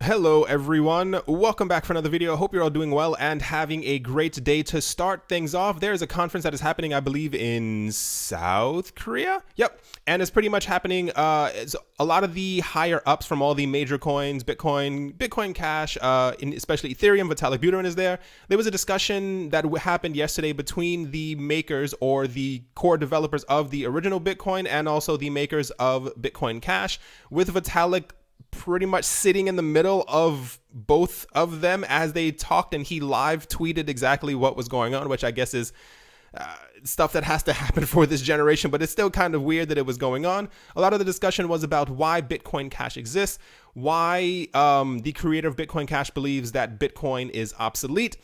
Hello everyone, welcome back for another video. Hope you're all doing well and having a great day. To start things off, there's a conference that is happening, I believe, in South Korea. Yep, and it's pretty much happening. It's a lot of the higher ups from all the major coins, Bitcoin Cash, especially Ethereum. Vitalik Buterin is there. There was a discussion that happened yesterday between the makers or the core developers of the original Bitcoin and also the makers of Bitcoin Cash, with Vitalik pretty much sitting in the middle of both of them as they talked, and he live tweeted exactly what was going on, which I guess is stuff that has to happen for this generation, but it's still kind of weird that it was going on. A lot of the discussion was about why Bitcoin Cash exists, why the creator of Bitcoin Cash believes that Bitcoin is obsolete.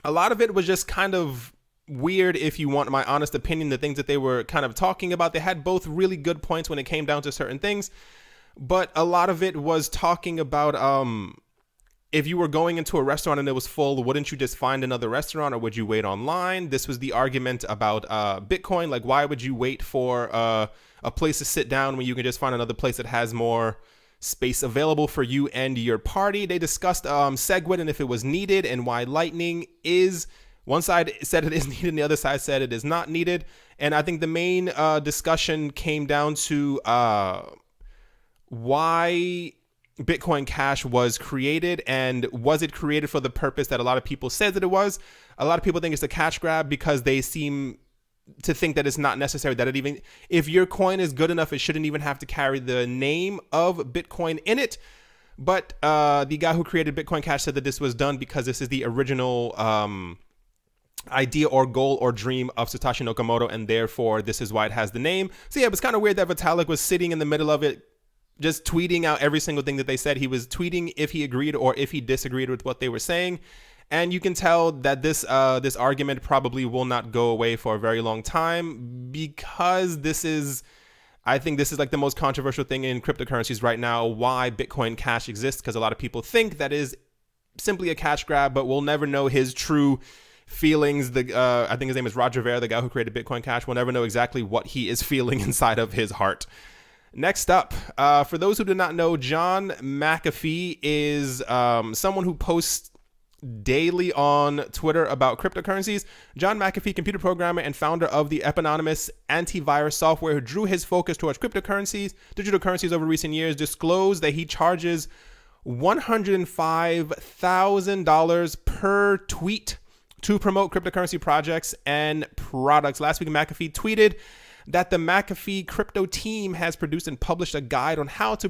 A lot of it was just kind of weird, if you want my honest opinion. The things that they were kind of talking about, they had both really good points when it came down to certain things, but a lot of it was talking about if you were going into a restaurant and it was full, wouldn't you just find another restaurant, or would you wait online? This was the argument about Bitcoin. Like, why would you wait for a place to sit down when you can just find another place that has more space available for you and your party? They discussed SegWit and if it was needed, and why Lightning is. One side said it is needed and the other side said it is not needed. And I think the main discussion came down to why Bitcoin Cash was created, and was it created for the purpose that a lot of people said that it was. A lot of people think it's a cash grab because they seem to think that it's not necessary, that it even, if your coin is good enough, it shouldn't even have to carry the name of Bitcoin in it. But the guy who created Bitcoin Cash said that this was done because this is the original idea or goal or dream of Satoshi Nakamoto, and therefore this is why it has the name. So yeah, it was kind of weird that Vitalik was sitting in the middle of it, just tweeting out every single thing that they said. He was tweeting if he agreed or if he disagreed with what they were saying. And you can tell that this argument probably will not go away for a very long time, because I think this is like the most controversial thing in cryptocurrencies right now, why Bitcoin Cash exists, because a lot of people think that is simply a cash grab, but we'll never know his true feelings. I think his name is Roger Ver, the guy who created Bitcoin Cash. We'll never know exactly what he is feeling inside of his heart. Next up, for those who do not know, John McAfee is someone who posts daily on Twitter about cryptocurrencies. John McAfee, computer programmer and founder of the eponymous antivirus software, who drew his focus towards cryptocurrencies, digital currencies over recent years, disclosed that he charges $105,000 per tweet to promote cryptocurrency projects and products. Last week, McAfee tweeted that the McAfee crypto team has produced and published a guide on how the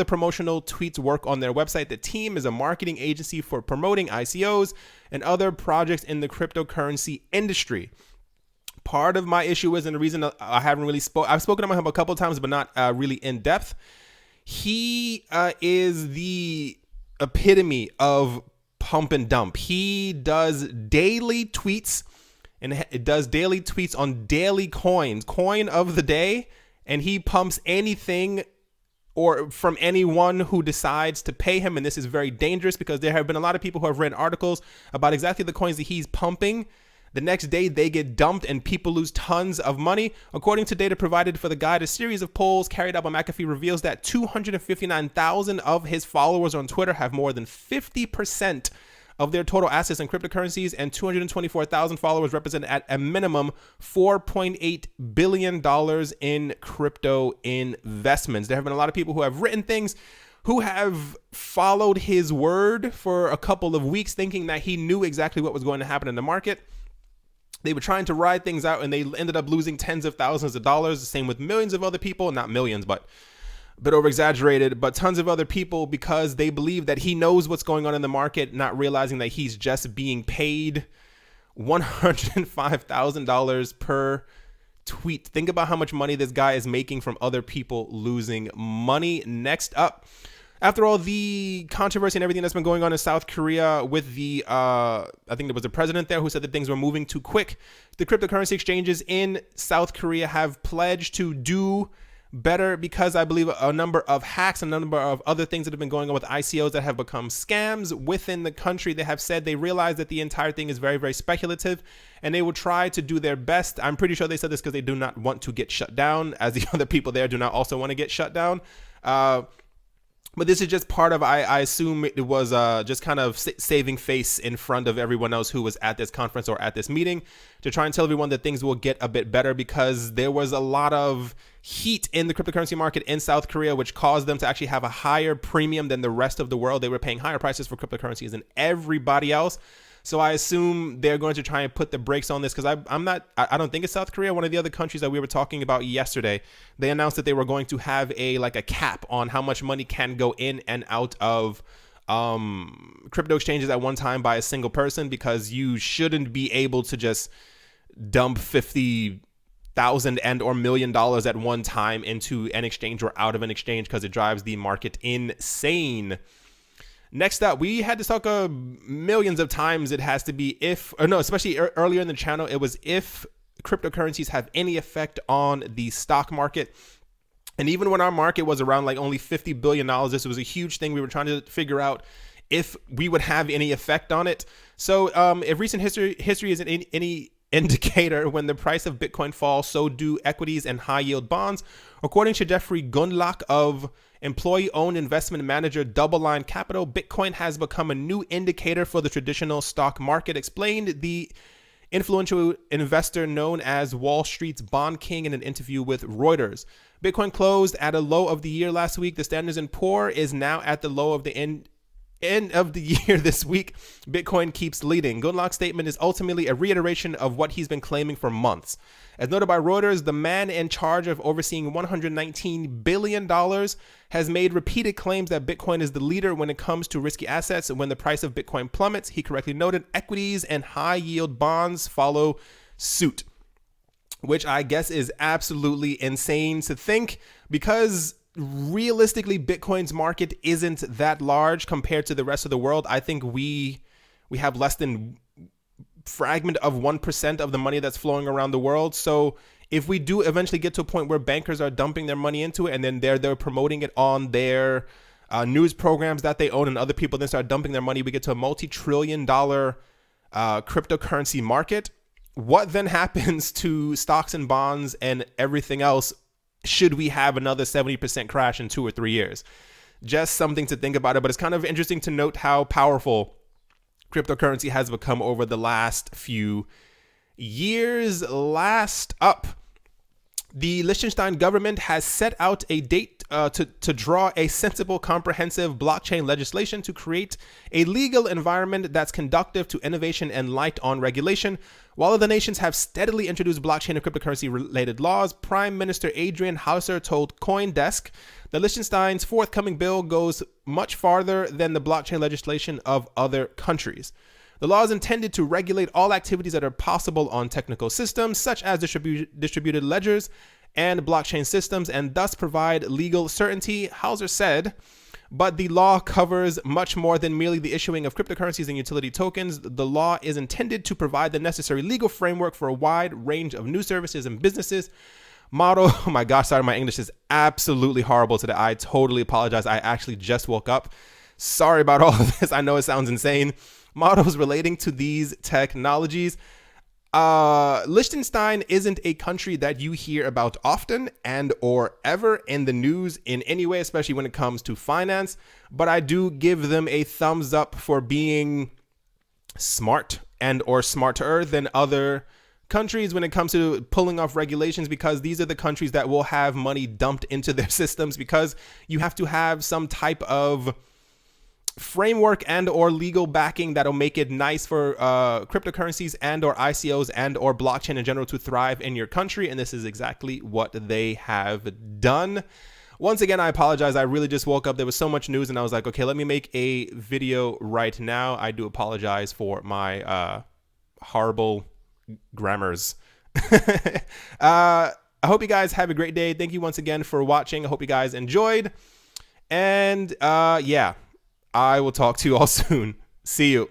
promotional tweets work on their website. The team is a marketing agency for promoting ICOs and other projects in the cryptocurrency industry. Part of my issue is, and the reason I haven't really I've spoken to him a couple of times, but not really in depth. He is the epitome of pump and dump. He does daily tweets, and it does daily tweets on daily coin of the day, and he pumps anything or from anyone who decides to pay him. And this is very dangerous, because there have been a lot of people who have written articles about exactly the coins that he's pumping. The next day they get dumped and people lose tons of money. According to data provided for the guide, a series of polls carried out by McAfee reveals that 259,000 of his followers on Twitter have more than 50% of their total assets in cryptocurrencies, and 224,000 followers represent at a minimum $4.8 billion in crypto investments. There have been a lot of people who have written things, who have followed his word for a couple of weeks, thinking that he knew exactly what was going to happen in the market. They were trying to ride things out, and they ended up losing tens of thousands of dollars. The same with millions of other people, not millions, but a bit over exaggerated, but tons of other people, because they believe that he knows what's going on in the market, not realizing that he's just being paid $105,000 per tweet. Think about how much money this guy is making from other people losing money. Next up, after all the controversy and everything that's been going on in South Korea with the, I think there was a president there who said that things were moving too quick, the cryptocurrency exchanges in South Korea have pledged to do better, because I believe a number of hacks, a number of other things that have been going on with ICOs that have become scams within the country. They have said they realize that the entire thing is very, very speculative, and they will try to do their best. I'm pretty sure they said this because they do not want to get shut down, as the other people there do not also want to get shut down. But this is just part of, I assume it was just kind of saving face in front of everyone else who was at this conference or at this meeting, to try and tell everyone that things will get a bit better, because there was a lot of heat in the cryptocurrency market in South Korea, which caused them to actually have a higher premium than the rest of the world. They were paying higher prices for cryptocurrencies than everybody else. So I assume they're going to try and put the brakes on this, because I don't think it's South Korea. One of the other countries that we were talking about yesterday, they announced that they were going to have a cap on how much money can go in and out of crypto exchanges at one time by a single person, because you shouldn't be able to just dump $50,000 and or $1 million at one time into an exchange or out of an exchange, because it drives the market insane. Next up, we had to talk millions of times. It has to be especially earlier in the channel, it was if cryptocurrencies have any effect on the stock market. And even when our market was around like only $50 billion, this was a huge thing. We were trying to figure out if we would have any effect on it. So if recent history isn't any indicator, when the price of Bitcoin falls, so do equities and high yield bonds. According to Jeffrey Gundlach of employee-owned investment manager DoubleLine Capital, Bitcoin has become a new indicator for the traditional stock market, explained the influential investor known as Wall Street's Bond King in an interview with Reuters. Bitcoin closed at a low of the year last week. The Standard & Poor's is now at the low of the end of the year this week. Bitcoin keeps leading. Gundlach's statement is ultimately a reiteration of what he's been claiming for months. As noted by Reuters, the man in charge of overseeing $119 billion has made repeated claims that Bitcoin is the leader when it comes to risky assets. When the price of Bitcoin plummets, he correctly noted, equities and high yield bonds follow suit, which I guess is absolutely insane to think, because realistically, Bitcoin's market isn't that large compared to the rest of the world. I think we have less than fragment of 1% of the money that's flowing around the world. So if we do eventually get to a point where bankers are dumping their money into it, and then they're promoting it on their news programs that they own, and other people then start dumping their money, we get to a multi-trillion-dollar cryptocurrency market. What then happens to stocks and bonds and everything else should we have another 70% crash in 2 or 3 years? Just something to think about it. But it's kind of interesting to note how powerful cryptocurrency has become over the last few years. Last up, the Liechtenstein government has set out a date to draw a sensible, comprehensive blockchain legislation to create a legal environment that's conducive to innovation and light on regulation. While other nations have steadily introduced blockchain and cryptocurrency-related laws, Prime Minister Adrian Hauser told CoinDesk that Liechtenstein's forthcoming bill goes much farther than the blockchain legislation of other countries. The law is intended to regulate all activities that are possible on technical systems, such as distributed ledgers and blockchain systems, and thus provide legal certainty, Hauser said. But the law covers much more than merely the issuing of cryptocurrencies and utility tokens. The law is intended to provide the necessary legal framework for a wide range of new services and businesses. Oh my gosh, sorry, my English is absolutely horrible today. I totally apologize. I actually just woke up. Sorry about all of this. I know it sounds insane. Models relating to these technologies. Liechtenstein isn't a country that you hear about often and or ever in the news in any way, especially when it comes to finance. But I do give them a thumbs up for being smart and or smarter than other countries when it comes to pulling off regulations, because these are the countries that will have money dumped into their systems, because you have to have some type of framework and or legal backing that'll make it nice for cryptocurrencies and or ICOs and or blockchain in general to thrive in your country. And this is exactly what they have done. Once again, I apologize. I really just woke up. There was so much news and I was like, okay, let me make a video right now. I do apologize for my horrible grammars. I hope you guys have a great day. Thank you once again for watching. I hope you guys enjoyed. And yeah, I will talk to you all soon. See you.